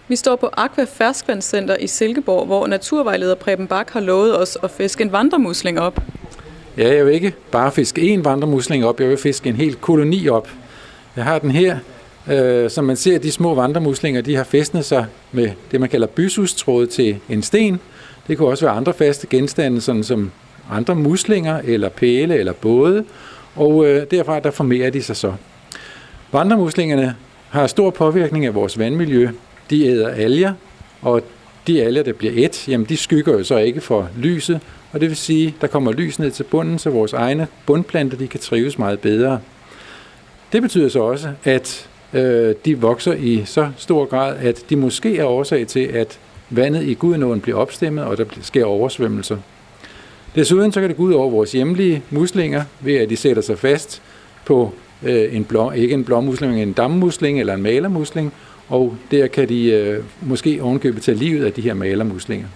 Vi står på Aqua Ferskvandscenter i Silkeborg, hvor naturvejleder Preben Bak har lovet os at fiske en vandremusling op. Ja, jeg vil ikke bare fiske én vandremusling op, jeg vil fiske en hel koloni op. Jeg har den her. Som man ser, de små vandremuslinger, de har fæstnet sig med det, man kalder bysustråd til en sten. Det kunne også være andre faste genstande, sådan som andre muslinger, eller pæle, eller både. Og derfra der formerer de sig så. Vandremuslingerne har stor påvirkning af vores vandmiljø. De æder alger, og de alger, der bliver ædt, jamen de skygger jo så ikke for lyset. Og det vil sige, der kommer lys ned til bunden, så vores egne bundplanter de kan trives meget bedre. Det betyder så også, at de vokser i så stor grad, at de måske er årsag til, at vandet i Gudenåen bliver opstemmet, og der sker oversvømmelser. Desuden så kan det gå ud over vores hjemlige muslinger, ved at de sætter sig fast på ikke en blåmusling, men en dammusling eller en malermusling, og der kan de måske ovenkøbet tage livet af de her malermuslinger.